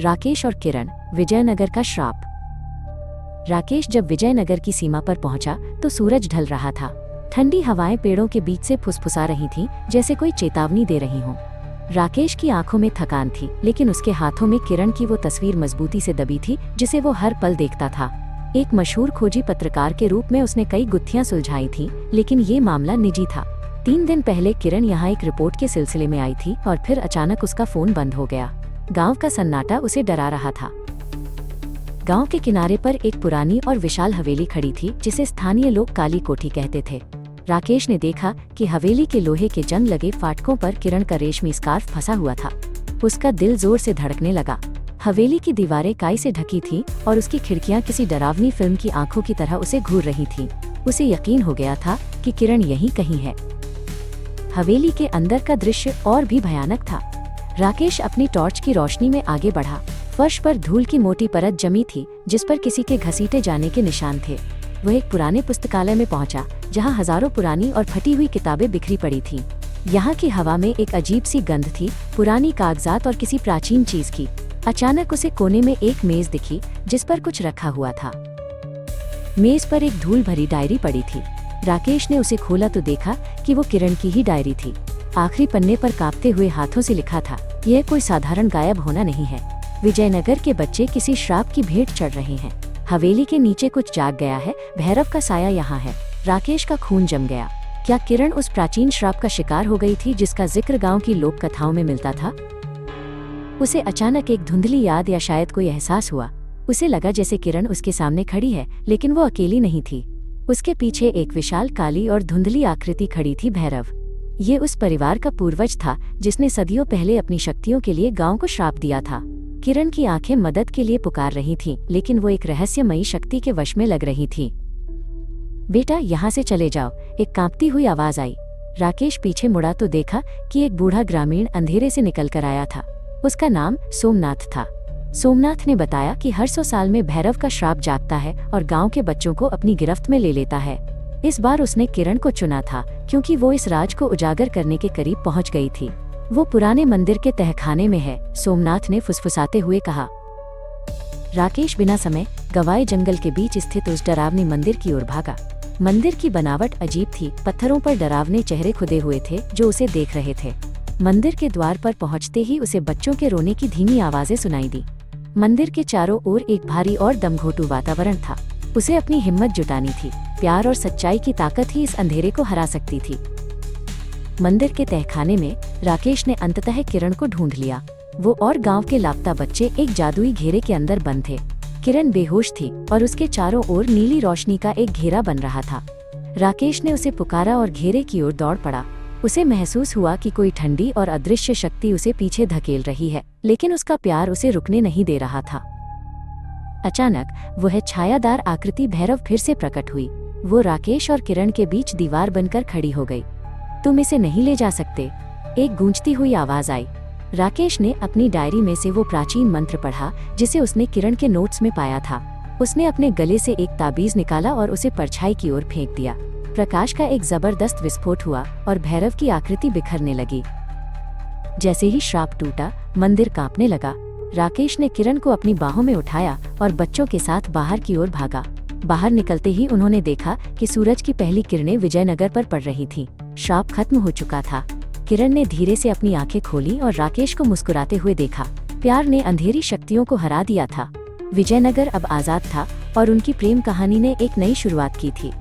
राकेश और किरण, विजयनगर का श्राप। राकेश जब विजयनगर की सीमा पर पहुंचा तो सूरज ढल रहा था। ठंडी हवाएं पेड़ों के बीच से फुसफुसा रही थीं, जैसे कोई चेतावनी दे रही हों। राकेश की आंखों में थकान थी, लेकिन उसके हाथों में किरण की वो तस्वीर मजबूती से दबी थी जिसे वो हर पल देखता था। एक मशहूर खोजी पत्रकार के रूप में उसने कई गुत्थियां सुलझाई थीं, लेकिन ये मामला निजी था। 3 दिन पहले किरण यहाँ एक रिपोर्ट के सिलसिले में आई थी और फिर अचानक उसका फोन बंद हो गया। गांव का सन्नाटा उसे डरा रहा था। गांव के किनारे पर एक पुरानी और विशाल हवेली खड़ी थी, जिसे स्थानीय लोग काली कोठी कहते थे। राकेश ने देखा कि हवेली के लोहे के जंग लगे फाटकों पर किरण का रेशमी स्कार्फ फंसा हुआ था। उसका दिल जोर से धड़कने लगा। हवेली की दीवारें काई से ढकी थीं और उसकी खिड़कियां किसी डरावनी फिल्म की आंखों की तरह उसे घूर रही थीं। उसे यकीन हो गया था कि किरण यहीं कहीं है। हवेली के अंदर का दृश्य और भी भयानक था। राकेश अपनी टॉर्च की रोशनी में आगे बढ़ा। फर्श पर धूल की मोटी परत जमी थी, जिस पर किसी के घसीटे जाने के निशान थे। वह एक पुराने पुस्तकालय में पहुंचा, जहां हजारों पुरानी और फटी हुई किताबें बिखरी पड़ी थीं। यहाँ की हवा में एक अजीब सी गंध थी, पुरानी कागजात और किसी प्राचीन चीज की। अचानक उसे कोने में एक मेज दिखी, जिस पर कुछ रखा हुआ था। मेज पर एक धूल भरी डायरी पड़ी थी। राकेश ने उसे खोला तो देखा कि वो किरण की ही डायरी थी। आखिरी पन्ने पर कांपते हुए हाथों से लिखा था, यह कोई साधारण गायब होना नहीं है। विजयनगर के बच्चे किसी श्राप की भेंट चढ़ रहे हैं। हवेली के नीचे कुछ जाग गया है, भैरव का साया यहाँ है। राकेश का खून जम गया। क्या किरण उस प्राचीन श्राप का शिकार हो गई थी, जिसका जिक्र गांव की लोक कथाओं में मिलता था? उसे अचानक एक धुंधली याद या शायद कोई एहसास हुआ। उसे लगा जैसे किरण उसके सामने खड़ी है, लेकिन वो अकेली नहीं थी। उसके पीछे एक विशाल काली और धुंधली आकृति खड़ी थी, भैरव। ये उस परिवार का पूर्वज था जिसने सदियों पहले अपनी शक्तियों के लिए गांव को श्राप दिया था। किरण की आंखें मदद के लिए पुकार रही थीं, लेकिन वो एक रहस्यमयी शक्ति के वश में लग रही थी। बेटा, यहाँ से चले जाओ, एक कांपती हुई आवाज आई। राकेश पीछे मुड़ा तो देखा कि एक बूढ़ा ग्रामीण अंधेरे से निकल कर आया था। उसका नाम सोमनाथ था। सोमनाथ ने बताया कि हर 100 साल में भैरव का श्राप जागता है और गांव के बच्चों को अपनी गिरफ्त में ले लेता है। इस बार उसने किरण को चुना था, क्योंकि वो इस राज को उजागर करने के करीब पहुंच गई थी। वो पुराने मंदिर के तहखाने में है, सोमनाथ ने फुसफुसाते हुए कहा। राकेश बिना समय गवाए जंगल के बीच स्थित उस डरावनी मंदिर की ओर भागा। मंदिर की बनावट अजीब थी। पत्थरों पर डरावने चेहरे खुदे हुए थे जो उसे देख रहे थे। मंदिर के द्वार पर पहुंचते ही उसे बच्चों के रोने की धीमी आवाजें सुनाई दी। मंदिर के चारों ओर एक भारी और दमघोटू वातावरण था। उसे अपनी हिम्मत जुटानी थी। प्यार और सच्चाई की ताकत ही इस अंधेरे को हरा सकती थी। मंदिर के तहखाने में राकेश ने अंततः किरण को ढूंढ लिया। वो और गांव के लापता बच्चे एक जादुई घेरे के अंदर बंद थे। किरण बेहोश थी और उसके चारों ओर नीली रोशनी का एक घेरा बन रहा था। राकेश ने उसे पुकारा और घेरे की ओर दौड़ पड़ा। उसे महसूस हुआ कि कोई ठंडी और अदृश्य शक्ति उसे पीछे धकेल रही है, लेकिन उसका प्यार उसे रुकने नहीं दे रहा था। अचानक वह छायादार आकृति भैरव फिर से प्रकट हुई। वो राकेश और किरण के बीच दीवार बनकर खड़ी हो गई। तुम इसे नहीं ले जा सकते, एक गूंजती हुई आवाज आई। राकेश ने अपनी डायरी में से वो प्राचीन मंत्र पढ़ा जिसे उसने किरण के नोट्स में पाया था। उसने अपने गले से एक ताबीज निकाला और उसे परछाई की ओर फेंक दिया। प्रकाश का एक जबरदस्त विस्फोट हुआ और भैरव की आकृति बिखरने लगी। जैसे ही श्राप टूटा, मंदिर कांपने लगा। राकेश ने किरण को अपनी बाहों में उठाया और बच्चों के साथ बाहर की ओर भागा। बाहर निकलते ही उन्होंने देखा कि सूरज की पहली किरणें विजयनगर पर पड़ रही थीं। श्राप खत्म हो चुका था। किरण ने धीरे से अपनी आंखें खोली और राकेश को मुस्कुराते हुए देखा। प्यार ने अंधेरी शक्तियों को हरा दिया था। विजयनगर अब आजाद था और उनकी प्रेम कहानी ने एक नई शुरुआत की थी।